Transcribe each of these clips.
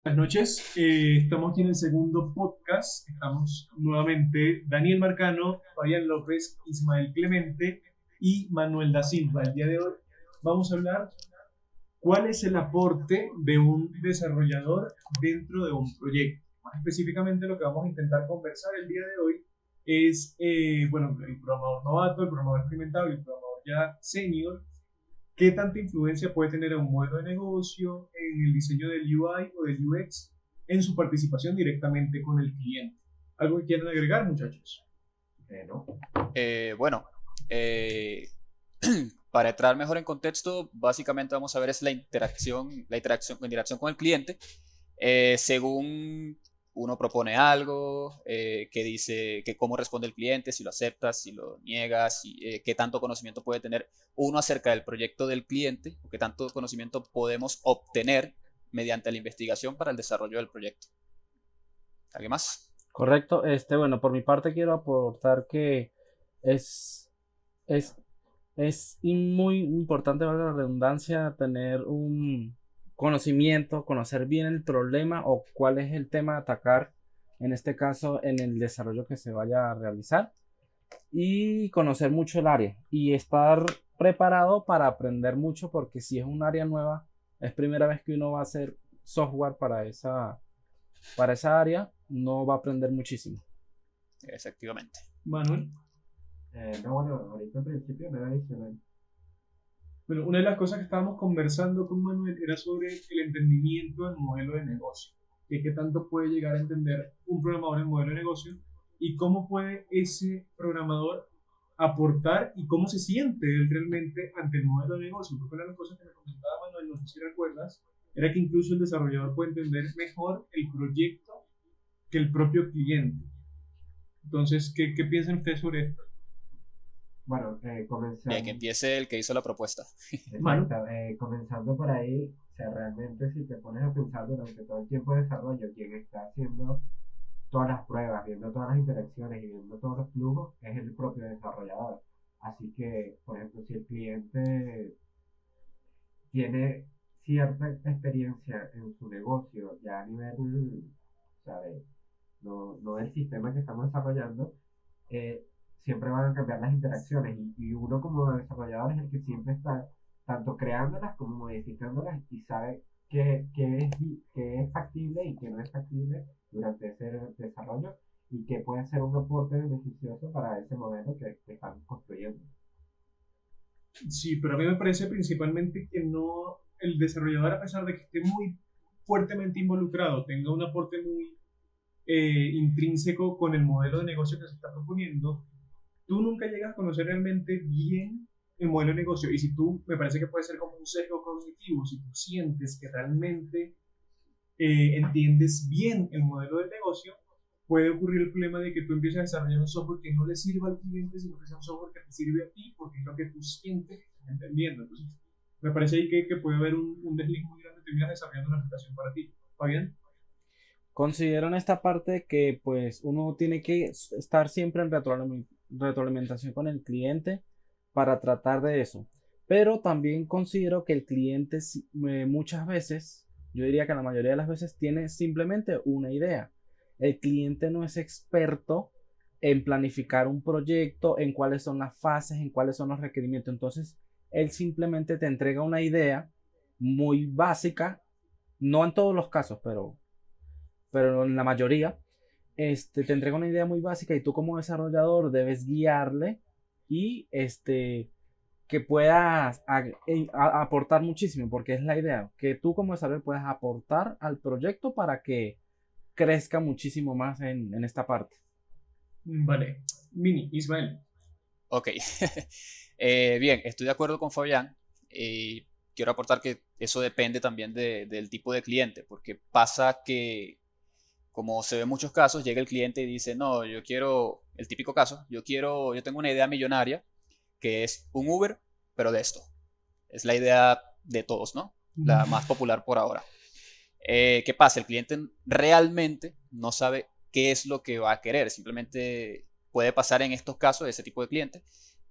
Buenas noches, estamos aquí en el segundo podcast. Estamos nuevamente Daniel Marcano, Fabián López, Ismael Clemente y Manuel da Silva. El día de hoy vamos a hablar cuál es el aporte de un desarrollador dentro de un proyecto. Más específicamente lo que vamos a intentar conversar el día de hoy es, bueno, el programador novato, el programador experimentado y el programador ya senior. ¿Qué tanta influencia puede tener un modelo de negocio en el diseño del UI o del UX en su participación directamente con el cliente? ¿Algo que quieran agregar, muchachos? ¿No? Bueno, eh, para entrar mejor en contexto, básicamente vamos a ver es la interacción con el cliente. Según uno propone algo, que dice que cómo responde el cliente, si lo acepta, si lo niega, qué tanto conocimiento puede tener uno acerca del proyecto del cliente, o qué tanto conocimiento podemos obtener mediante la investigación para el desarrollo del proyecto. ¿Alguien más? Correcto. Bueno, por mi parte quiero aportar que es, es, muy importante, valga la redundancia, tener un conocimiento, conocer bien el problema o cuál es el tema a atacar, en este caso, en el desarrollo que se vaya a realizar y conocer mucho el área y estar preparado para aprender mucho porque si es un área nueva, es primera vez que uno va a hacer software para esa área, no va a aprender muchísimo. Efectivamente. Manuel. No, bueno, ahorita en principio nada adicional. Bueno, una de las cosas que estábamos conversando con Manuel era sobre el entendimiento del modelo de negocio. Qué tanto puede llegar a entender un programador el modelo de negocio y cómo puede ese programador aportar y cómo se siente él realmente ante el modelo de negocio. Porque una de las cosas que me comentaba Manuel, no sé si recuerdas, era que incluso el desarrollador puede entender mejor el proyecto que el propio cliente. Entonces, ¿qué piensan ustedes sobre esto? Bueno, Bien, que comenzando, empiece el que hizo la propuesta. Manu. exacto, comenzando por ahí, o sea, realmente si te pones a pensar durante todo el tiempo de desarrollo, quien está haciendo todas las pruebas, viendo todas las interacciones y viendo todos los flujos, es el propio desarrollador. Así que, por ejemplo, si el cliente tiene cierta experiencia en su negocio, ya a nivel, ¿sabes? No del sistema que estamos desarrollando, eh, siempre van a cambiar las interacciones y uno como desarrollador es el que siempre está tanto creándolas como modificándolas y sabe qué es factible y qué no es factible durante ese desarrollo y qué puede ser un aporte beneficioso para ese modelo que estamos construyendo. Sí, pero a mí me parece principalmente que no, el desarrollador, a pesar de que esté muy fuertemente involucrado, tenga un aporte muy intrínseco con el modelo de negocio que se está proponiendo, tú nunca llegas a conocer realmente bien el modelo de negocio. Y si tú, me parece que puede ser como un sesgo cognitivo, si tú sientes que realmente entiendes bien el modelo del negocio, puede ocurrir el problema de que tú empieces a desarrollar un software que no le sirva al cliente, sino que sea un software que te sirve a ti, porque es lo que tú sientes que estás entendiendo. Entonces, me parece ahí que puede haber un desliz muy grande, terminas desarrollando una aplicación para ti. ¿Va bien? Considero en esta parte que pues uno tiene que estar siempre en retroalimentación con el cliente para tratar de eso. Pero también considero que el cliente muchas veces, yo diría que la mayoría de las veces tiene simplemente una idea. El cliente no es experto en planificar un proyecto, en cuáles son las fases, en cuáles son los requerimientos. Entonces, él simplemente te entrega una idea muy básica, no en todos los casos, pero en la mayoría, te entrega una idea muy básica y tú como desarrollador debes guiarle y que puedas aportar muchísimo, porque es la idea, que tú como desarrollador puedas aportar al proyecto para que crezca muchísimo más en esta parte. Vale. Mini, Ismael. Ok. Bien, estoy de acuerdo con Fabián y quiero aportar que eso depende también del tipo de cliente, porque pasa que, como se ve en muchos casos, llega el cliente y dice, no, yo quiero, el típico caso, yo tengo una idea millonaria que es un Uber, pero de esto. Es la idea de todos, ¿no? La más popular por ahora. ¿Qué pasa? El cliente realmente no sabe qué es lo que va a querer. Simplemente puede pasar en estos casos, ese tipo de cliente,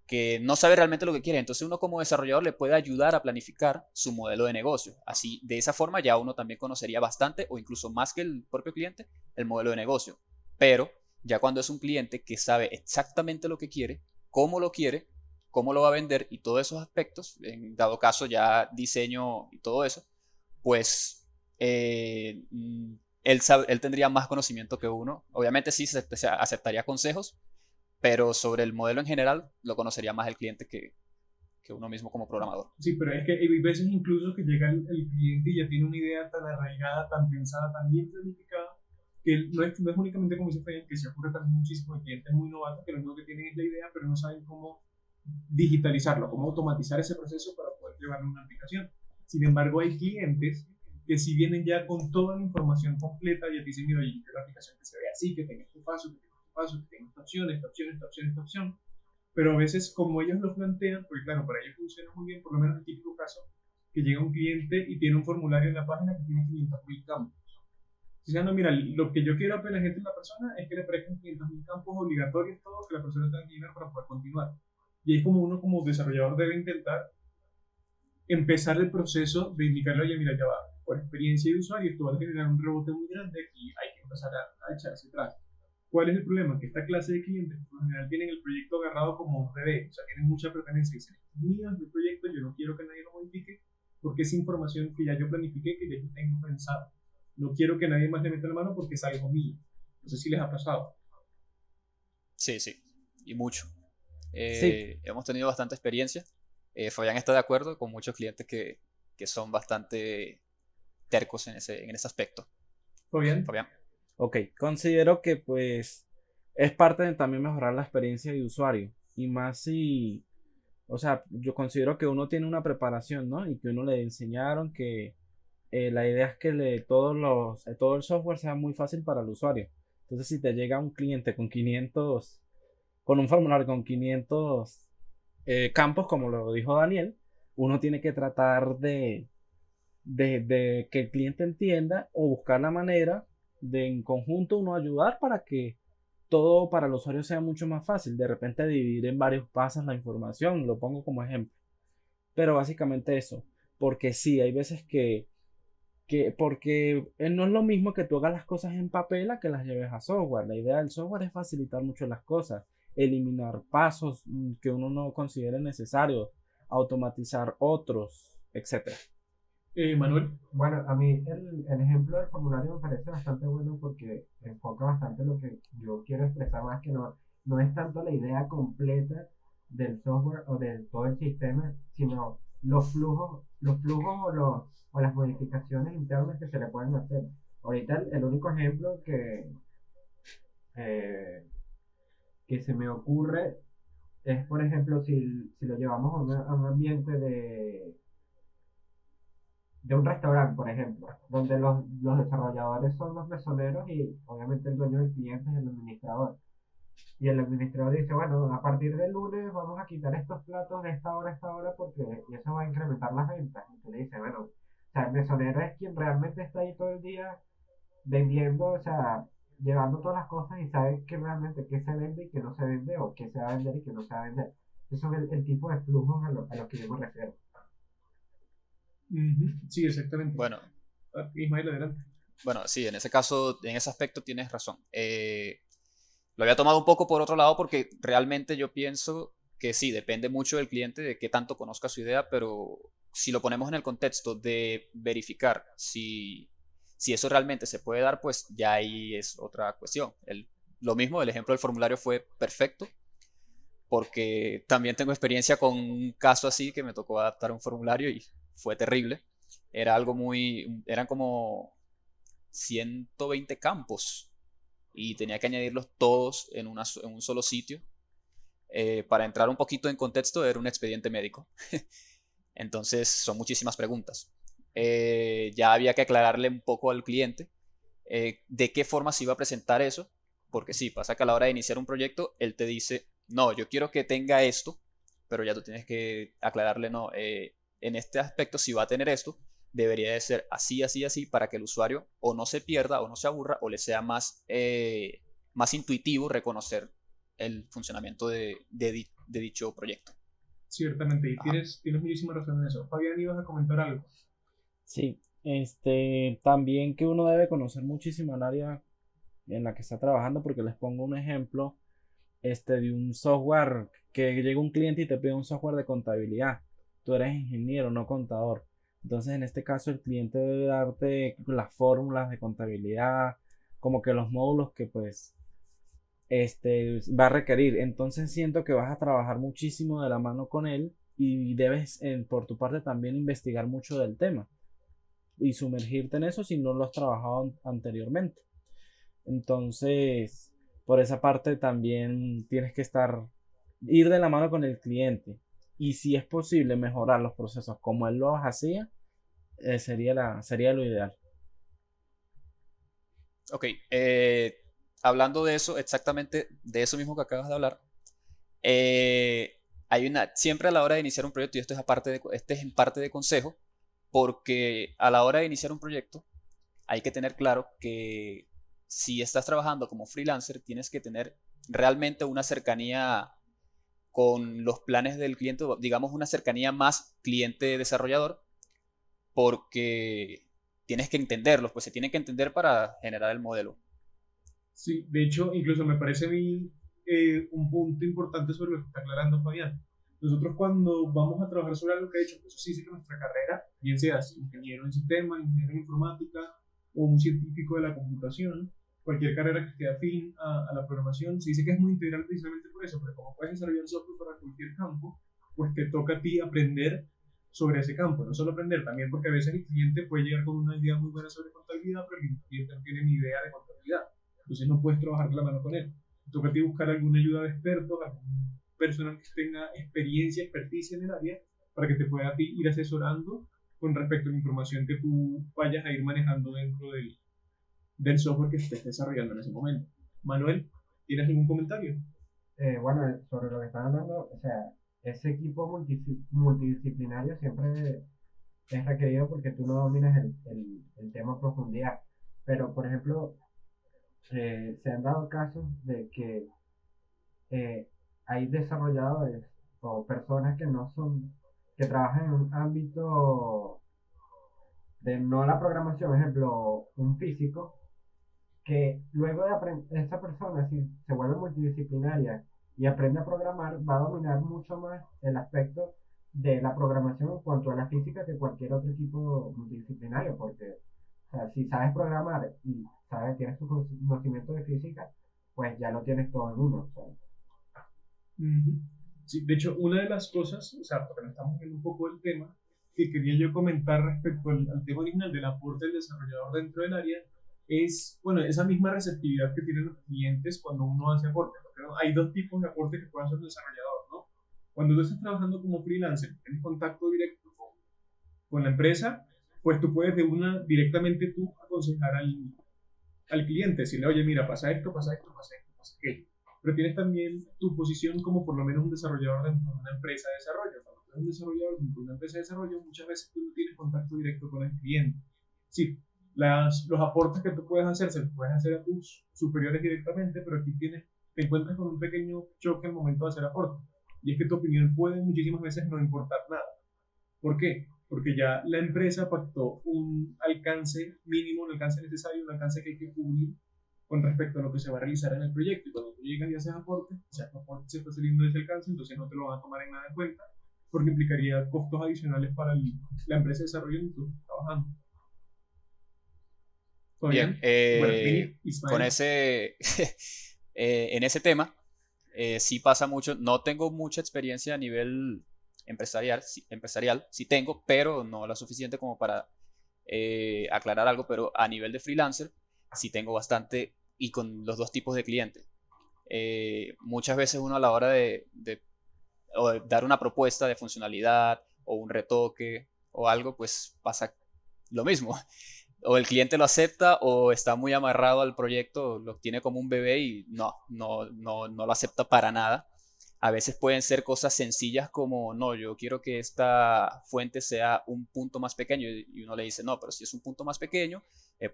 que no sabe realmente lo que quiere. Entonces uno como desarrollador le puede ayudar a planificar su modelo de negocio. Así, de esa forma ya uno también conocería bastante o incluso más que el propio cliente el modelo de negocio. Pero ya cuando es un cliente que sabe exactamente lo que quiere, cómo lo va a vender y todos esos aspectos, en dado caso ya diseño y todo eso, pues él tendría más conocimiento que uno. Obviamente sí se aceptaría consejos, pero sobre el modelo en general lo conocería más el cliente que uno mismo como programador. Sí, pero es que hay veces incluso que llega el cliente y ya tiene una idea tan arraigada, tan pensada, tan bien planificada, que no es únicamente como dice Fabián, que se ocurre también muchísimo de clientes muy novatos que lo único que tienen es la idea, pero no saben cómo digitalizarlo, cómo automatizar ese proceso para poder llevarlo a una aplicación. Sin embargo, hay clientes que si vienen ya con toda la información completa, ya te dicen, mira, yo quiero la aplicación que se vea así, que tenga este paso, que tenga este paso, que tenga esta opción, esta opción, esta opción, esta opción. Pero a veces, como ellos lo plantean, porque claro, para ellos funciona muy bien, por lo menos el típico caso, que llega un cliente y tiene un formulario en la página que tiene 500.000 campos. Diciendo, mira, lo que yo quiero apenas entre la persona es que le aparezcan 500.000 campos obligatorios, todos, que la persona tenga que llenar para poder continuar. Y es como uno como desarrollador debe intentar empezar el proceso de indicarle, oye, mira, ya va, por experiencia de usuario, esto va a generar un rebote muy grande y hay que empezar a echarse atrás. ¿Cuál es el problema? Que esta clase de clientes, por lo general, tienen el proyecto agarrado como un bebé, o sea, tienen mucha pertenencia y dicen, es mío, es mi proyecto, yo no quiero que nadie lo modifique, porque es información que ya yo planifiqué, que ya yo tengo pensado. No quiero que nadie más le meta la mano porque es algo mío. No sé si les ha pasado. Sí, sí, y mucho. Sí, Hemos tenido bastante experiencia. Fabián está de acuerdo con muchos clientes que son bastante tercos en ese aspecto. Fabián, Fabián. ok. Considero que pues es parte de también mejorar la experiencia de usuario. Y más si, o sea, yo considero que uno tiene una preparación, ¿no? Y que uno le enseñaron que la idea es que todo el software sea muy fácil para el usuario. Entonces, si te llega un cliente con un formulario con 500 campos, como lo dijo Daniel, uno tiene que tratar de que el cliente entienda o buscar la manera de en conjunto uno ayudar para que todo para el usuario sea mucho más fácil. De repente dividir en varios pasos la información, lo pongo como ejemplo. Pero básicamente eso, porque sí, hay veces porque no es lo mismo que tú hagas las cosas en papel a que las lleves a software. La idea del software es facilitar mucho las cosas, eliminar pasos que uno no considere necesarios, automatizar otros, etcétera. Manuel. Bueno, a mí el ejemplo del formulario me parece bastante bueno porque enfoca bastante lo que yo quiero expresar más que no es tanto la idea completa del software o de todo el sistema, sino los flujos o las modificaciones internas que se le pueden hacer. Ahorita el único ejemplo eh, que se me ocurre es, por ejemplo, si lo llevamos a un ambiente de un restaurante, por ejemplo, donde los desarrolladores son los mesoneros y obviamente el dueño del cliente es el administrador. Y el administrador dice, bueno, a partir del lunes vamos a quitar estos platos de esta hora porque y eso va a incrementar las ventas. Y le dice, bueno, o sea, el mesonero es quien realmente está ahí todo el día vendiendo, o sea, llevando todas las cosas y sabe que realmente qué se vende y qué no se vende o qué se va a vender y qué no se va a vender. Eso es el tipo de flujos a lo que yo me refiero. Sí, exactamente. Bueno, Ismael, adelante. bueno, sí, en ese caso, en ese aspecto tienes razón. Lo había tomado un poco por otro lado porque realmente yo pienso que sí, depende mucho del cliente de qué tanto conozca su idea, pero si lo ponemos en el contexto de verificar si eso realmente se puede dar, pues ya ahí es otra cuestión. Lo mismo, el ejemplo del formulario fue perfecto, porque también tengo experiencia con un caso así que me tocó adaptar un formulario y fue terrible. Eran como 120 campos y tenía que añadirlos todos en un solo sitio. Para entrar un poquito en contexto, era un expediente médico. Entonces son muchísimas preguntas. Ya había que aclararle un poco al cliente de qué forma se iba a presentar eso, porque sí, pasa que a la hora de iniciar un proyecto, él te dice, no, yo quiero que tenga esto, pero ya tú tienes que aclararle, no, en este aspecto si va a tener esto, debería de ser así, así, así, para que el usuario o no se pierda o no se aburra o le sea más intuitivo reconocer el funcionamiento de de dicho proyecto. Ciertamente, y tienes muchísima razón en eso. Fabián, ibas a comentar algo. Sí, también que uno debe conocer muchísimo el área en la que está trabajando, porque les pongo un ejemplo, de un software que llega un cliente y te pide un software de contabilidad. Tú eres ingeniero, no contador. Entonces, en este caso, el cliente debe darte las fórmulas de contabilidad, como que los módulos que pues va a requerir. Entonces, siento que vas a trabajar muchísimo de la mano con él y debes, por tu parte, también investigar mucho del tema y sumergirte en eso si no lo has trabajado anteriormente. Entonces, por esa parte también tienes que ir de la mano con el cliente. Y si es posible mejorar los procesos como él los hacía, sería lo ideal. Ok, hablando de eso, exactamente de eso mismo que acabas de hablar, siempre a la hora de iniciar un proyecto, y esto es, este es en parte de consejo, porque a la hora de iniciar un proyecto hay que tener claro que si estás trabajando como freelancer, tienes que tener realmente una cercanía con los planes del cliente, digamos una cercanía más cliente-desarrollador, porque tienes que entenderlos, pues se tiene que entender para generar el modelo. Sí, de hecho, incluso me parece a mí un punto importante sobre lo que está aclarando Fabián. Nosotros cuando vamos a trabajar sobre algo que he hecho, pues eso sí dice que nuestra carrera, bien seas ingeniero en sistemas, ingeniero en informática o un científico de la computación, cualquier carrera que esté afín a la programación, se dice que es muy integral precisamente por eso, porque como puedes desarrollar software para cualquier campo, pues te toca a ti aprender sobre ese campo, no solo aprender, también porque a veces el cliente puede llegar con una idea muy buena sobre contabilidad, pero el cliente no tiene ni idea de contabilidad, entonces no puedes trabajar de la mano con él. Te toca a ti buscar alguna ayuda de expertos, algún personal que tenga experiencia, experticia en el área, para que te pueda a ti ir asesorando con respecto a la información que tú vayas a ir manejando dentro del software que estés desarrollando en ese momento. Manuel, ¿tienes algún comentario? Bueno, sobre lo que están hablando, o sea, ese equipo multidisciplinario siempre es requerido porque tú no dominas el tema a profundidad. Pero, por ejemplo, se han dado casos de que hay desarrolladores o personas que trabajan en un ámbito de no la programación, ejemplo, un físico, que luego de aprender, esa persona, si se vuelve multidisciplinaria y aprende a programar, va a dominar mucho más el aspecto de la programación en cuanto a la física que cualquier otro equipo multidisciplinario, porque o sea, si sabes programar y tienes tu conocimiento de física, pues ya lo tienes todo en uno. O sea. Sí, de hecho, una de las cosas, o sea, porque nos estamos viendo un poco del tema, que quería yo comentar respecto al tema original del aporte del desarrollador dentro del área, es, bueno, esa misma receptividad que tienen los clientes cuando uno hace aporte, porque ¿no? Hay dos tipos de aporte que puede hacer un desarrollador, ¿no? Cuando tú estás trabajando como freelancer, tienes contacto directo con la empresa, pues tú puedes directamente tú aconsejar al cliente, decirle, oye, mira, pasa esto, pasa esto, pasa esto, pasa aquello. Pero tienes también tu posición como por lo menos un desarrollador dentro de una empresa de desarrollo. Cuando tú eres un desarrollador dentro de una empresa de desarrollo, muchas veces tú no tienes contacto directo con el cliente. Sí, los aportes que tú puedes hacer, se los puedes hacer a tus superiores directamente, pero aquí te encuentras con un pequeño choque al momento de hacer aportes. Y es que tu opinión puede muchísimas veces no importar nada. ¿Por qué? Porque ya la empresa pactó un alcance mínimo, un alcance necesario, un alcance que hay que cubrir con respecto a lo que se va a realizar en el proyecto. Y cuando tú llegas y haces aporte, o sea, tu aporte se está saliendo de ese alcance, entonces no te lo van a tomar en nada en cuenta, porque implicaría costos adicionales para la empresa de desarrollo en que tú estás trabajando. Bien, Bueno, con en ese tema, sí pasa mucho. No tengo mucha experiencia a nivel empresarial, sí tengo, pero no la suficiente como para aclarar algo. Pero a nivel de freelancer, sí tengo bastante, y con los dos tipos de clientes. Muchas veces uno a la hora de dar una propuesta de funcionalidad o un retoque o algo, pues pasa lo mismo. O el cliente lo acepta o está muy amarrado al proyecto, lo tiene como un bebé y no lo acepta para nada. A veces pueden ser cosas sencillas como, no, yo quiero que esta fuente sea un punto más pequeño, y uno le dice, no, pero si es un punto más pequeño,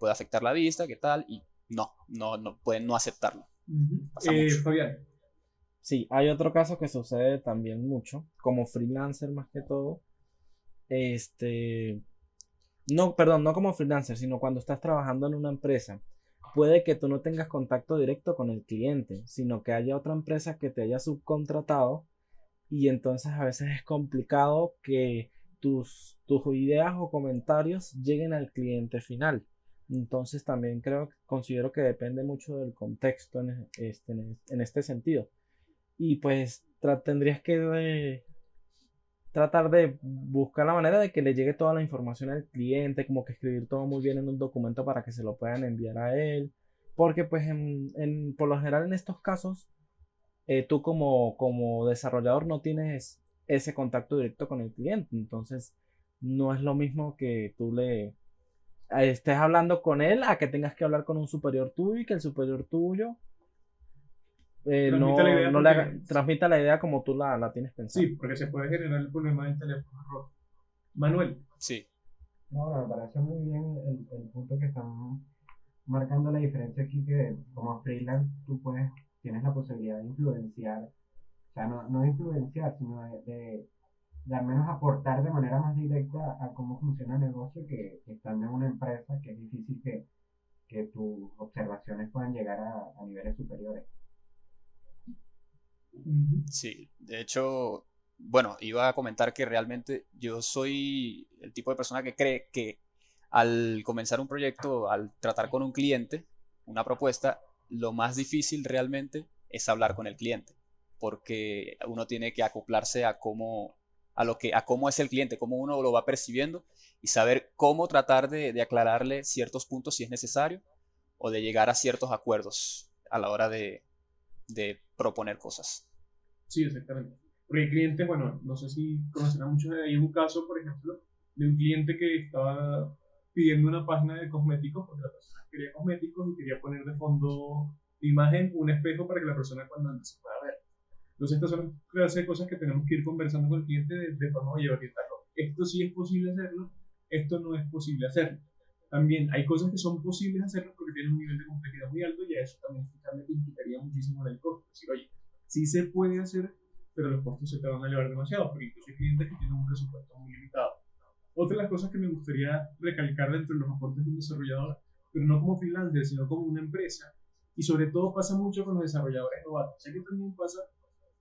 puede afectar la vista, ¿qué tal? Y pueden no aceptarlo. Pasa mucho. Fabián. Sí, hay otro caso que sucede también mucho, como freelancer más que todo. Este, no, perdón, no como freelancer, sino cuando estás trabajando en una empresa. Puede que tú no tengas contacto directo con el cliente, sino que haya otra empresa que te haya subcontratado y entonces a veces es complicado que tus ideas o comentarios lleguen al cliente final. Entonces también considero que depende mucho del contexto en este sentido. Y pues tendrías que tratar de buscar la manera de que le llegue toda la información al cliente, como que escribir todo muy bien en un documento para que se lo puedan enviar a él. Porque pues por lo general en estos casos, tú como desarrollador no tienes ese contacto directo con el cliente. Entonces no es lo mismo que tú estés hablando con él a que tengas que hablar con un superior tuyo y que el superior tuyo Transmite la idea no le porque, transmita la idea como tú la tienes sí, pensada. porque se puede generar el problema del teléfono roto. Manuel, Sí, No, me parece muy bien el punto que están marcando la diferencia aquí que como freelance tú tienes la posibilidad de influenciar, o sea, no de influenciar, sino de al menos aportar de manera más directa a cómo funciona el negocio que estando en una empresa que es difícil que tus observaciones puedan llegar a niveles superiores. sí. De hecho, bueno, iba a comentar que realmente yo soy el tipo de persona que cree que al comenzar un proyecto, al tratar con un cliente, una propuesta, lo más difícil realmente es hablar con el cliente, porque uno tiene que acoplarse a a cómo es el cliente, cómo uno lo va percibiendo y saber cómo tratar de aclararle ciertos puntos si es necesario o de llegar a ciertos acuerdos a la hora de proponer cosas. sí, exactamente. Porque hay clientes, bueno, no sé si conocerán muchos, hay un caso, por ejemplo, de un cliente que estaba pidiendo una página de cosméticos porque la persona quería cosméticos y quería poner de fondo de imagen un espejo para que la persona cuando entre se pueda ver. Entonces, estas son clase de cosas que tenemos que ir conversando con el cliente de forma, oye, orientarlo. Esto sí es posible hacerlo, esto no es posible hacerlo. También hay cosas que son posibles hacerlo porque tienen un nivel de complejidad muy alto y a eso también fijarle implicaría muchísimo en el costo. Es decir, oye, sí se puede hacer, pero los costos se te van a elevar demasiado, porque incluso hay clientes que tienen un presupuesto muy limitado. Otra de las cosas que me gustaría recalcar dentro de los aportes de un desarrollador, pero no como freelancer, sino como una empresa, y sobre todo pasa mucho con los desarrolladores novatos. Sé que también pasa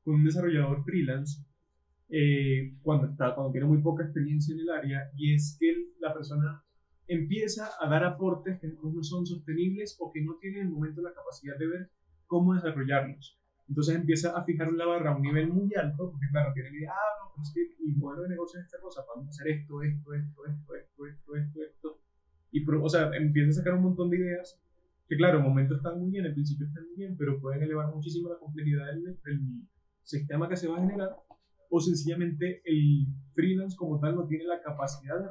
con un desarrollador freelance cuando tiene muy poca experiencia en el área, y es que la persona empieza a dar aportes que no son sostenibles o que no tiene en el momento la capacidad de ver cómo desarrollarlos. Entonces empieza a fijar la barra a un nivel muy alto, porque claro, tiene que decir, no, pero es que mi modelo de negocio es esta cosa, podemos hacer esto. Y o sea, empieza a sacar un montón de ideas que claro, en momento están muy bien, en principio están muy bien, pero pueden elevar muchísimo la complejidad del sistema que se va a generar, o sencillamente el freelance como tal no tiene la capacidad de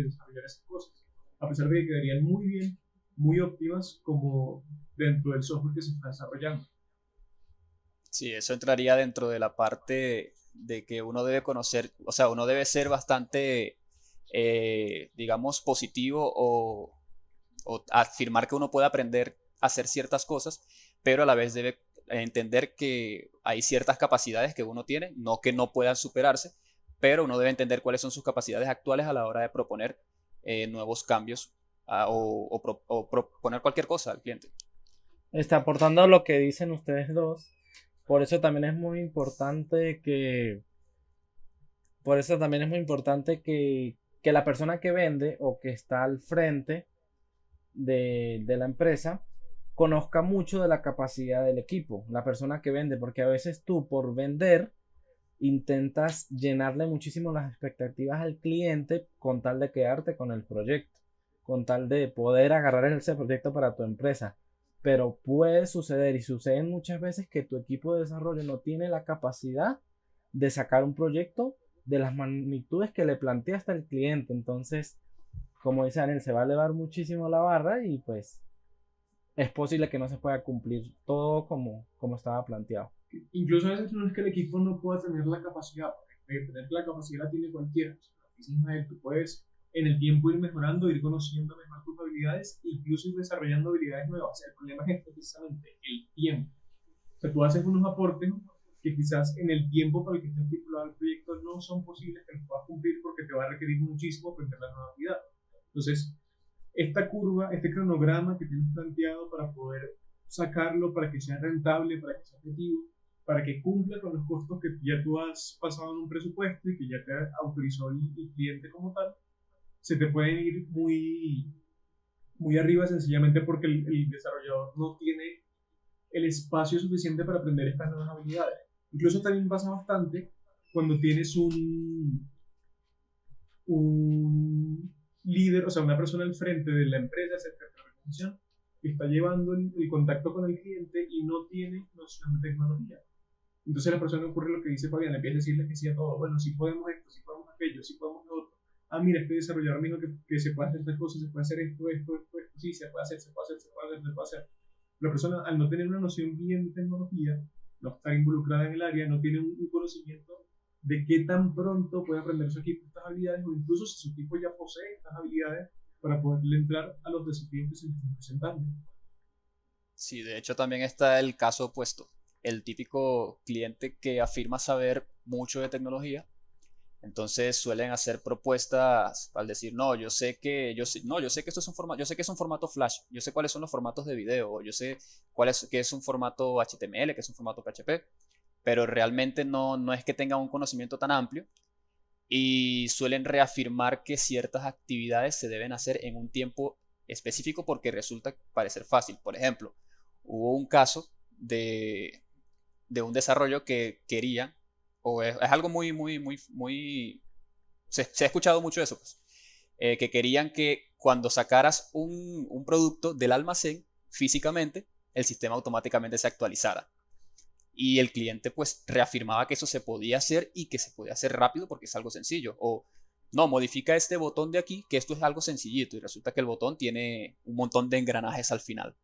desarrollar esas cosas, a pesar de que quedarían muy bien, muy óptimas como dentro del software que se está desarrollando. Sí, eso entraría dentro de la parte de que uno debe conocer, o sea, uno debe ser bastante, digamos, positivo o afirmar que uno puede aprender a hacer ciertas cosas, pero a la vez debe entender que hay ciertas capacidades que uno tiene, no que no puedan superarse, pero uno debe entender cuáles son sus capacidades actuales a la hora de proponer nuevos cambios o proponer cualquier cosa al cliente. Aportando a lo que dicen ustedes dos, por eso también es muy importante por eso también es muy importante que la persona que vende o que está al frente de la empresa conozca mucho de la capacidad del equipo, la persona que vende, porque a veces tú por vender intentas llenarle muchísimo las expectativas al cliente con tal de quedarte con el proyecto, con tal de poder agarrar ese proyecto para tu empresa. Pero puede suceder y sucede muchas veces que tu equipo de desarrollo no tiene la capacidad de sacar un proyecto de las magnitudes que le planteaste al cliente. Entonces, como dice Daniel, se va a elevar muchísimo la barra y pues es posible que no se pueda cumplir todo como estaba planteado. Incluso a veces no es que el equipo no pueda tener la capacidad, porque tener la capacidad la tiene cualquiera. Tú puedes en el tiempo ir mejorando, ir conociendo mejor tus habilidades, incluso ir desarrollando habilidades nuevas. El problema es precisamente el tiempo. O sea, tú haces unos aportes que quizás en el tiempo para el que está estipulado el proyecto no son posibles que los puedas cumplir porque te va a requerir muchísimo aprender la nueva habilidad. Entonces, esta curva, este cronograma que tienes planteado para poder sacarlo, para que sea rentable, para que sea efectivo, para que cumpla con los costos que ya tú has pasado en un presupuesto y que ya te autorizó el cliente como tal, se te pueden ir muy arriba sencillamente porque el desarrollador no tiene el espacio suficiente para aprender estas nuevas habilidades. Incluso también pasa bastante cuando tienes un líder, o sea, una persona al frente de la empresa, etcétera, de la organización, que está llevando el contacto con el cliente y no tiene noción de tecnología. Entonces la persona ocurre lo que dice Fabián, empieza a decirle que sí a todo. Bueno, sí podemos esto, sí podemos aquello, sí podemos lo otro. Ah, mira, este desarrollador me dijo que se puede hacer estas cosas, se puede hacer esto, sí, se puede hacer, se puede hacer, se puede hacer, se puede hacer. La persona, al no tener una noción bien de tecnología, no estar involucrada en el área, no tiene un conocimiento de qué tan pronto puede aprender su equipo estas habilidades, o incluso si su equipo ya posee estas habilidades para poderle entrar a los desafíos que se le están presentando. Sí, de hecho también está el caso opuesto. El típico cliente que afirma saber mucho de tecnología, entonces suelen hacer propuestas al decir, no, yo sé que esto es un formato, yo sé que es un formato Flash, yo sé cuáles son los formatos de video, yo sé qué es un formato HTML, qué es un formato PHP, pero realmente no es que tengan un conocimiento tan amplio y suelen reafirmar que ciertas actividades se deben hacer en un tiempo específico porque resulta parecer fácil. Por ejemplo, hubo un caso de un desarrollo que quería, o es algo muy, se ha escuchado mucho eso, pues, que querían que cuando sacaras un producto del almacén físicamente, el sistema automáticamente se actualizara. Y el cliente pues reafirmaba que eso se podía hacer y que se podía hacer rápido porque es algo sencillo. O no, modifica este botón de aquí, que esto es algo sencillito y resulta que el botón tiene un montón de engranajes al final.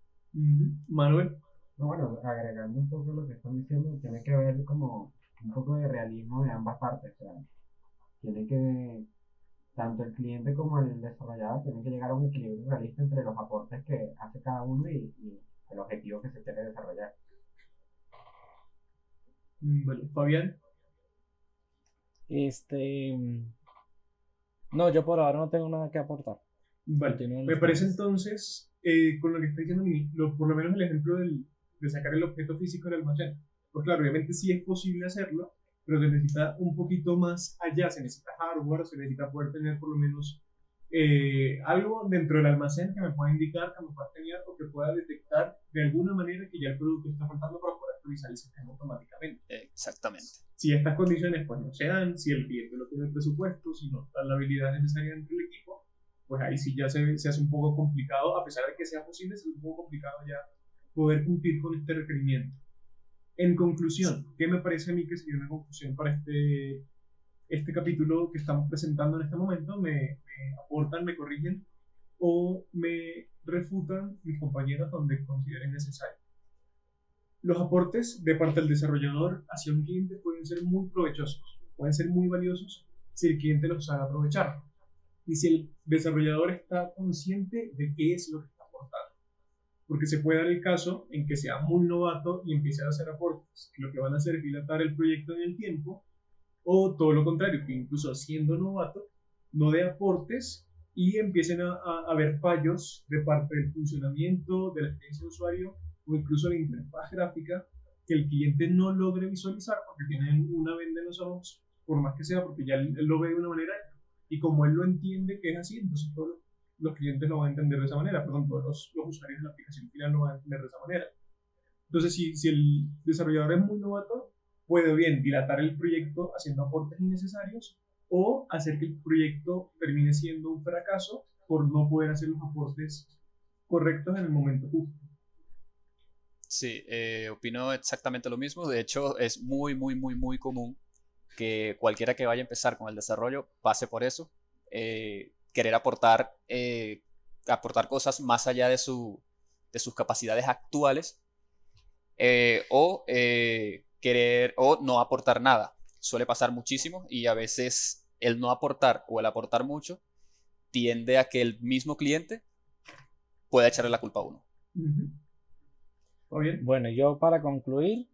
Manuel. No, bueno, agregando un poco lo que están diciendo, tiene que ver como un poco de realismo de ambas partes. O sea, tiene que, tanto el cliente como el desarrollador tienen que llegar a un equilibrio realista entre los aportes que hace cada uno y el objetivo que se quiere desarrollar. Bueno, Fabián. Este. No, yo por ahora no tengo nada que aportar. Vale, Continúen me parece ustedes. entonces, con lo que está diciendo Mini, por lo menos el ejemplo de sacar el objeto físico del almacén. Pues claro, obviamente sí es posible hacerlo, pero se necesita un poquito más allá, se necesita hardware, se necesita poder tener por lo menos algo dentro del almacén que me pueda indicar, que me pueda escanear o que pueda detectar de alguna manera que ya el producto está faltando para poder actualizar el sistema automáticamente. Exactamente. Si estas condiciones pues no se dan, si el cliente no tiene el presupuesto, si no está la habilidad necesaria dentro del equipo, pues ahí sí ya se hace un poco complicado, a pesar de que sea posible, es un poco complicado ya poder cumplir con este requerimiento. En conclusión, ¿qué me parece a mí que sería una conclusión para este capítulo que estamos presentando en este momento? Me aportan, me corrigen o me refutan mis compañeros donde consideren necesario. Los aportes de parte del desarrollador hacia un cliente pueden ser muy provechosos, pueden ser muy valiosos si el cliente los sabe aprovechar y si el desarrollador está consciente de qué es lo que está aportando. Porque se puede dar el caso en que sea muy novato y empiece a hacer aportes que lo que van a hacer es dilatar el proyecto en el tiempo, o todo lo contrario, que incluso siendo novato no dé aportes y empiecen a haber fallos de parte del funcionamiento, de la experiencia de usuario o incluso la interfaz gráfica que el cliente no logre visualizar porque tiene una venda en los ojos, por más que sea, porque ya él lo ve de una manera y como él lo entiende que es así, entonces todos los clientes lo van a entender de esa manera, perdón, todos los usuarios de la aplicación final lo van a entender de esa manera. Entonces, si el desarrollador es muy novato, puede bien dilatar el proyecto haciendo aportes innecesarios o hacer que el proyecto termine siendo un fracaso por no poder hacer los aportes correctos en el momento justo. Sí, opino exactamente lo mismo. De hecho, es muy común que cualquiera que vaya a empezar con el desarrollo pase por eso. Querer aportar cosas más allá de sus capacidades actuales querer o no aportar nada. Suele pasar muchísimo y a veces el no aportar o el aportar mucho tiende a que el mismo cliente pueda echarle la culpa a uno. ¿Está bien? Bueno, yo para concluir,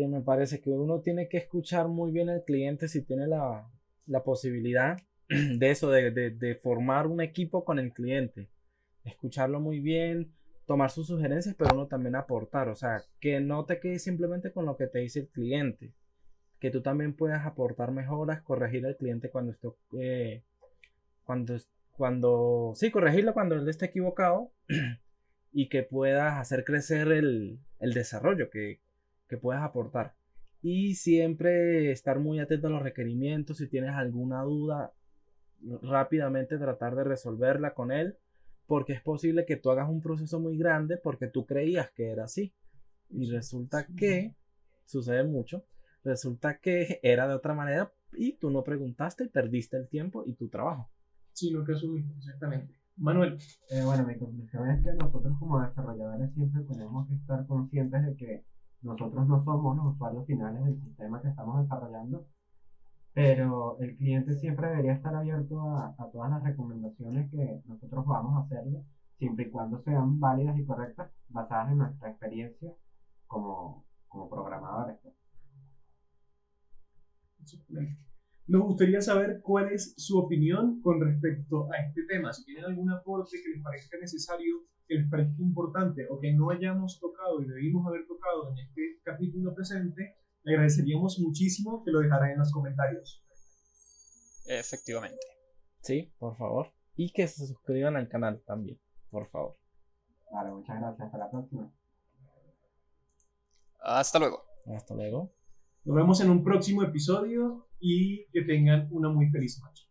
me parece que uno tiene que escuchar muy bien al cliente si tiene la posibilidad de eso, de formar un equipo con el cliente. Escucharlo muy bien, tomar sus sugerencias, pero uno también aportar. O sea, que no te quedes simplemente con lo que te dice el cliente. Que tú también puedas aportar mejoras, corregir al cliente cuando esté, cuando, sí, corregirlo cuando él esté equivocado y que puedas hacer crecer el desarrollo que puedas aportar. Y siempre estar muy atento a los requerimientos. Si tienes alguna duda, rápidamente tratar de resolverla con él, porque es posible que tú hagas un proceso muy grande porque tú creías que era así. Y resulta que, sucede mucho, resulta que era de otra manera y tú no preguntaste y perdiste el tiempo y tu trabajo. Sino que asumiste, exactamente. Manuel, Bueno, mi conclusión es que nosotros como desarrolladores siempre tenemos que estar conscientes de que nosotros no somos los usuarios finales del sistema que estamos desarrollando, pero el cliente siempre debería estar abierto a todas las recomendaciones que nosotros vamos a hacerle, siempre y cuando sean válidas y correctas, basadas en nuestra experiencia como programadores, pues. nos gustaría saber cuál es su opinión con respecto a este tema. Si tienen algún aporte que les parezca necesario, que les parezca importante o que no hayamos tocado y debimos haber tocado en este capítulo presente, le agradeceríamos muchísimo que lo dejaran en los comentarios. Efectivamente. Sí, por favor. Y que se suscriban al canal también, por favor. Vale, muchas gracias. Hasta la próxima. Hasta luego. Hasta luego. Nos vemos en un próximo episodio y que tengan una muy feliz noche.